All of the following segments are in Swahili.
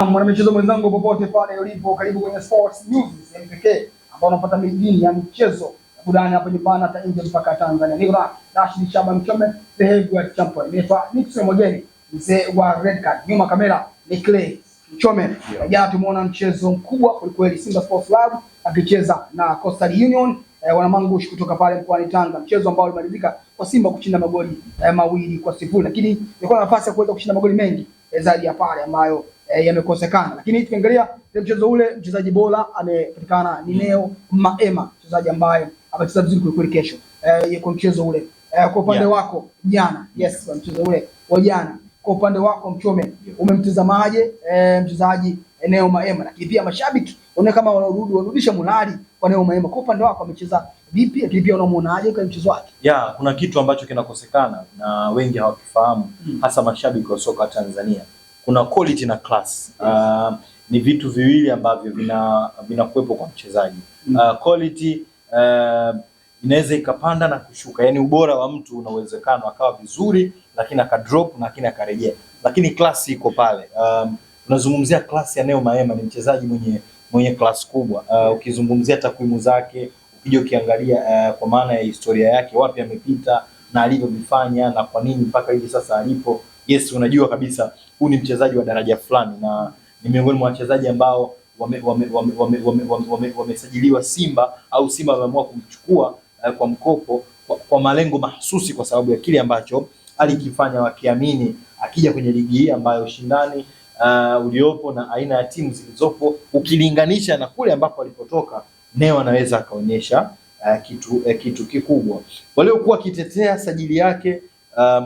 Mwanamichezo mwenzangu popote pale ulipo, karibu kwenye Sports News pekee ambao unapata mijini ya michezo burudani hapa nyumbani hata nje mpaka Tanzania. Niko na Rashid Shaban Mchome, the heavyweight champion. Naitwa Nixon Mwageni, mzee wa red card. Nyuma kamera ni Clay Mchome. Jana tumeona mchezo mkubwa kweli, Simba Sports Club akicheza na Coastal Union wanamangush kutoka pale mkoani Tanga, mchezo ambao ulimalizika kwa Simba kushinda magoli 2-0, lakini ilikuwa na nafasi ya kuweza kushinda magoli mengi zaidi ya pale ambayo yamekosekana. Lakini tukiangalia mchezo ule, mchezaji bora amepatikana ni Neo Maema, mchezaji ambaye amecheza vizuri kweli kesho kwa mchezo ule. Kwa upande wako jana, kwa mchezo ule wa jana, kwa upande wako Mchome, umemtazamaje mchezaji Neo Maema? Lakini pia mashabiki wanaona kama wanarudisha morali kwa Neo Maema. Kwa upande wako amecheza vipi? Lakini pia unamuonaje kwa mchezo wake? Kuna kitu ambacho kinakosekana na wengi hawakifahamu, hasa mashabiki wa soka Tanzania. Kuna quality na class. Ni vitu viwili ambavyo vinakuwepo kwa mchezaji. Quality inaweza ikapanda na kushuka, yani ubora wa mtu una uwezekano akawa vizuri lakini akadrop lakini akarejea, lakini class iko pale. Tunazungumzia class ya Neo Maema, ni mchezaji mwenye class kubwa. Ukizungumzia takwimu zake, ukija ukiangalia kwa maana ya historia yake, wapi amepita na alivyovifanya na kwa nini mpaka hivi sasa alipo, unajua kabisa huu ni mchezaji wa daraja fulani, na ni miongoni mwa wachezaji ambao wamesajiliwa Simba, au Simba wameamua kumchukua kwa mkopo kwa malengo mahsusi, kwa sababu ya kile ambacho alikifanya, wakiamini akija kwenye ligi hii ambayo ushindani uliopo na aina ya timu zilizopo ukilinganisha na kule ambapo alipotoka, Neo anaweza akaonyesha kitu kikubwa. Waliokuwa kitetea sajili yake,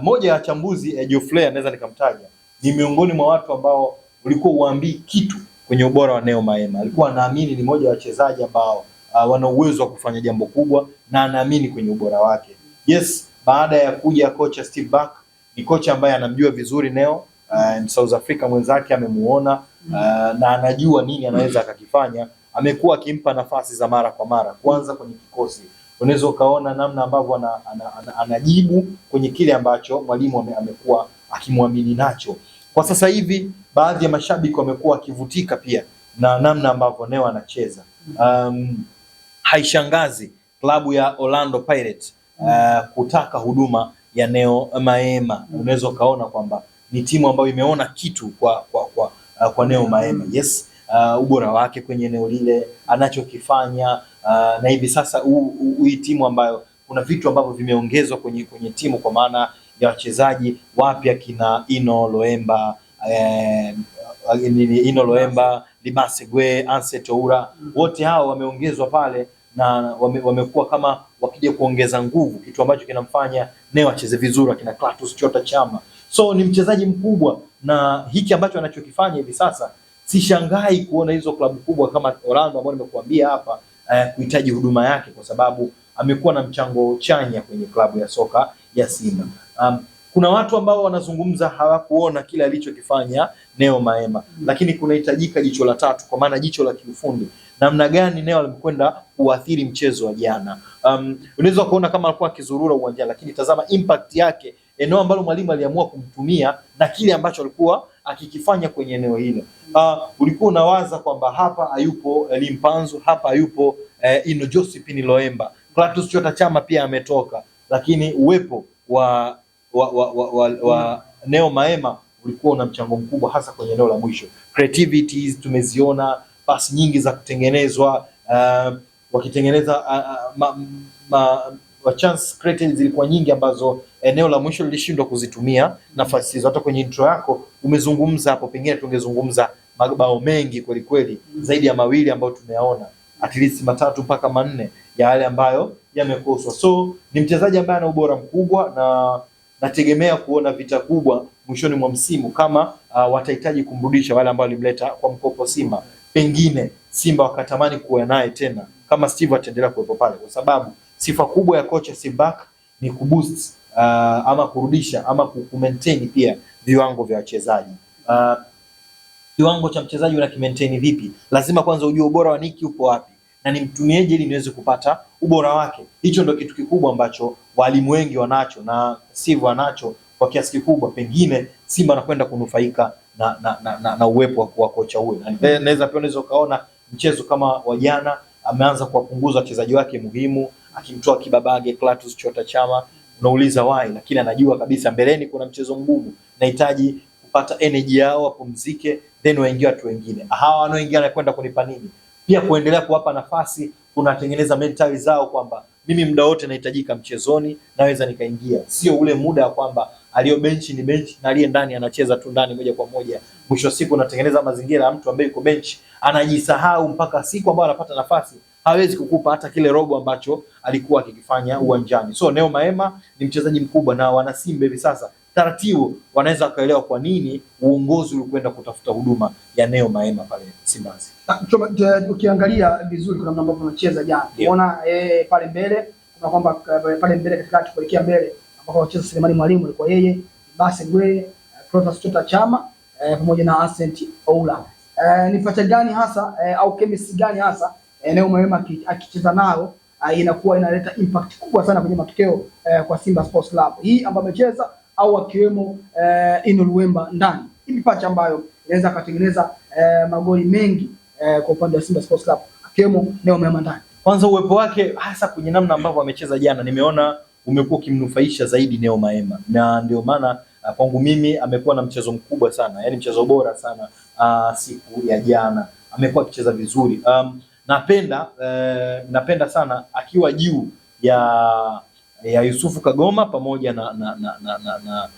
moja ya wachambuzi Geoffrey anaweza nikamtaja, ni miongoni mwa watu ambao ulikuwa uambii kitu kwenye ubora wa Neo Maema. Alikuwa anaamini ni moja ya wachezaji ambao wana uwezo wa kufanya jambo kubwa na anaamini kwenye ubora wake. Baada ya kuja kocha Steve Barker, ni kocha ambaye anamjua vizuri Neo, South Africa mwenzake amemuona, na anajua nini anaweza akakifanya. Amekuwa akimpa nafasi za mara kwa mara. Kwanza kwenye kikosi, unaweza ukaona namna ambavyo anajibu kwenye kile ambacho mwalimu amekuwa akimwamini nacho. Kwa sasa hivi baadhi ya mashabiki wamekuwa wakivutika pia na namna ambavyo Neo anacheza. Haishangazi klabu ya Orlando Pirates kutaka huduma ya Neo Maema. Unaweza ukaona kwamba ni timu ambayo imeona kitu kwa Neo Maema. Ubora wake kwenye eneo lile, anachokifanya, na hivi sasa hii timu ambayo kuna vitu ambavyo vimeongezwa kwenye timu, kwa maana ya wachezaji wapya kina Ino Loemba, Libase Gwe, Anse Toura, wote hao wameongezwa pale na wamekuwa kama wakija kuongeza nguvu, kitu ambacho kinamfanya Neo acheze vizuri, akina Clatous Chota Chama. So ni mchezaji mkubwa, na hiki ambacho anachokifanya hivi sasa, sishangai kuona hizo klabu kubwa kama Orlando ambao nimekuambia hapa kuhitaji huduma yake, kwa sababu amekuwa na mchango chanya kwenye klabu ya soka ya Simba. Kuna watu ambao wanazungumza hawakuona kile alichokifanya Neo Maema, lakini kunahitajika jicho la tatu, kwa maana jicho la kiufundi. Namna gani Neo alikwenda kuathiri mchezo wa jana. Unaweza kuona kama alikuwa akizurura uwanjani, lakini tazama impact yake, eneo ambalo mwalimu aliamua kumtumia na kile ambacho alikuwa akikifanya kwenye eneo hilo. Ulikuwa unawaza kwamba hapa hayupo Limpanzo, hapa hayupo Ino Josephine Loemba, Clatous Chota Chama pia ametoka, lakini uwepo wa Neo Maema ulikuwa una mchango mkubwa, hasa kwenye eneo la mwisho. Creativities tumeziona, pasi nyingi za kutengenezwa, wakitengeneza chance created zilikuwa nyingi, ambazo eneo la mwisho lilishindwa kuzitumia nafasi hizo. Hata kwenye intro yako umezungumza hapo, pengine tungezungumza mabao mengi kweli kweli, zaidi ya mawili ambayo tumeyaona, at least 3 mpaka 4 ya yale ambayo yamekoswa. So ni mchezaji ambaye ana ubora mkubwa, na nategemea kuona vita kubwa mwishoni mwa msimu kama watahitaji kumrudisha wale ambao walimleta kwa mkopo Simba. Pengine Simba wakatamani kuwa naye tena kama Steve ataendelea kuwepo pale, kwa sababu sifa kubwa ya kocha Steve Barker ni kuboost ama kurudisha ama kumaintain pia viwango vya wachezaji. Kiwango cha mchezaji una kimaintain vipi? Lazima kwanza ujue ubora wa Niki upo wapi na nimtumieje ili niweze kupata ubora wake. Hicho ndio kitu kikubwa ambacho walimu wengi wanacho na Steve anacho kwa kiasi kikubwa. Pengine Simba anakwenda kunufaika na uwepo wa kocha huyo. Naweza pia unaweza kaona mchezo kama wa jana ameanza kuwapunguza wachezaji wake muhimu, akimtoa Kibabage, Clatous Chota Chama. Unauliza why, lakini anajua kabisa mbeleni kuna mchezo mgumu, nahitaji kupata energy yao wapumzike, then waingie watu wengine. Hawa wanaoingia wanakwenda kunipa nini? Pia kuendelea kuwapa nafasi kunatengeneza mentali zao kwamba mimi muda wote nahitajika mchezoni, naweza nikaingia. Sio ule muda kwamba aliyo benchi ni benchi na aliye ndani anacheza tu ndani moja kwa moja. Mwisho wa siku unatengeneza mazingira ya mtu ambaye yuko benchi anajisahau, mpaka siku ambayo anapata nafasi hawezi kukupa hata kile robo ambacho alikuwa akikifanya uwanjani. So Neo Maema ni mchezaji mkubwa, na wana Simba hivi sasa taratibu wanaweza kuelewa kwa nini uongozi ulikwenda kutafuta huduma ya Neo Maema pale Simbazi. Ukiangalia vizuri kuna namna ambavyo anacheza jana. Unaona pale mbele kuna kwamba pale mbele katikati kuelekea mbele ambapo anacheza Selemani Mwalimu alikuwa yeye, basi Gwe, Clatous Chota Chama pamoja na Asante Oula. Ni facha gani hasa au chemistry gani hasa Neo Maema akicheza nao inakuwa inaleta impact kubwa sana kwenye matokeo kwa Simba Sports Club. Hii ambayo amecheza au akiwemo Ino Luemba ndani. Hii pacha ambayo inaweza kutengeneza magoli mengi kwa upande wa Simba Sports Club akiwemo Neo Maema ndani. Kwanza uwepo wake hasa kwenye namna ambavyo amecheza jana, nimeona umekuwa ukimnufaisha zaidi Neo Maema, na ndio maana kwangu mimi amekuwa na mchezo mkubwa sana, yani mchezo bora sana siku ya jana. Amekuwa akicheza vizuri. Napenda sana akiwa juu ya Yusufu Kagoma pamoja na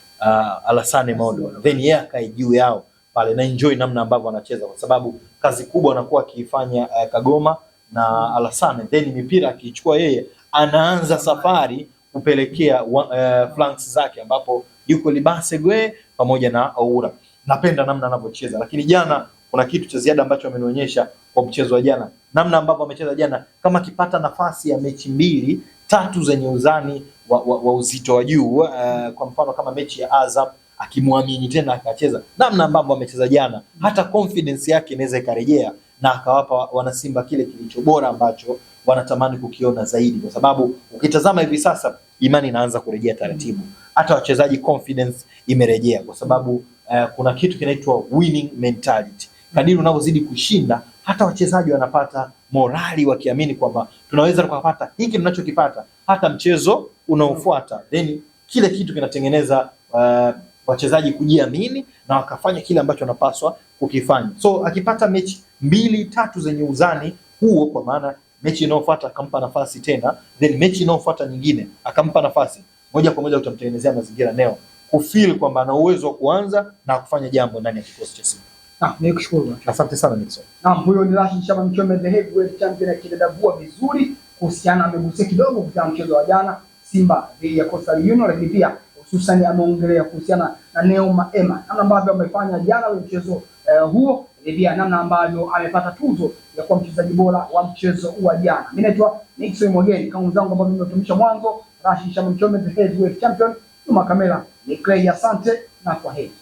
Alassane Modo, then yeye akae juu yao pale, na enjoy namna ambavyo anacheza, kwa sababu kazi kubwa anakuwa akifanya Kagoma na Alassane, then mipira akichukua yeye anaanza safari kupelekea flanks zake ambapo yuko Libase Gwe pamoja na Oura. Napenda namna anavyocheza, lakini jana kuna kitu cha ziada ambacho amenionyesha kwa mchezo wa jana, namna ambavyo amecheza jana. Kama akipata nafasi ya mechi 2-3 zenye uzani wa uzito wa juu, kwa mfano kama mechi ya Azam, akimwamini tena akacheza namna ambavyo amecheza jana, hata confidence yake inaweza ikarejea na akawapa wanasimba kile kilicho bora ambacho wanatamani kukiona zaidi, kwa sababu ukitazama hivi sasa imani inaanza kurejea taratibu, hata wachezaji confidence imerejea, kwa sababu kuna kitu kinaitwa winning mentality. Kadiri unavyozidi kushinda, hata wachezaji wanapata morali, wakiamini kwamba tunaweza tukapata hiki tunachokipata hata mchezo unaofuata, then kile kitu kinatengeneza wachezaji kujiamini na wakafanya kile ambacho wanapaswa kukifanya. So akipata mechi 2-3 zenye uzani huo, kwa maana mechi inayofuata akampa nafasi tena, then mechi inayofuata nyingine akampa nafasi, moja kwa moja utamtengenezea mazingira Neo kufeel kwamba ana uwezo wa kuanza na kufanya jambo ndani ya kikosi cha Simba. Nikushukuru. Asante sana Nixon. Huyo ni Rashid Shaban Mchome, the heavyweight champion, akidadavua vizuri kuhusiana, amegusia kidogo kuhusiana mchezo wa jana Simba dhidi ya Coastal Union, lakini pia hususan ameongelea kuhusiana na Neo Maema, namna ambavyo amefanya jana ule mchezo huo, pia namna ambavyo amepata tuzo ya kuwa mchezaji bora wa mchezo wa jana. Mimi naitwa Nixon Mwageni, kama mzangu ambao nimetumisha mwanzo, Rashid Shaban Mchome, the heavyweight champion. Nyuma kamera ni Clay, asante na kwaheri.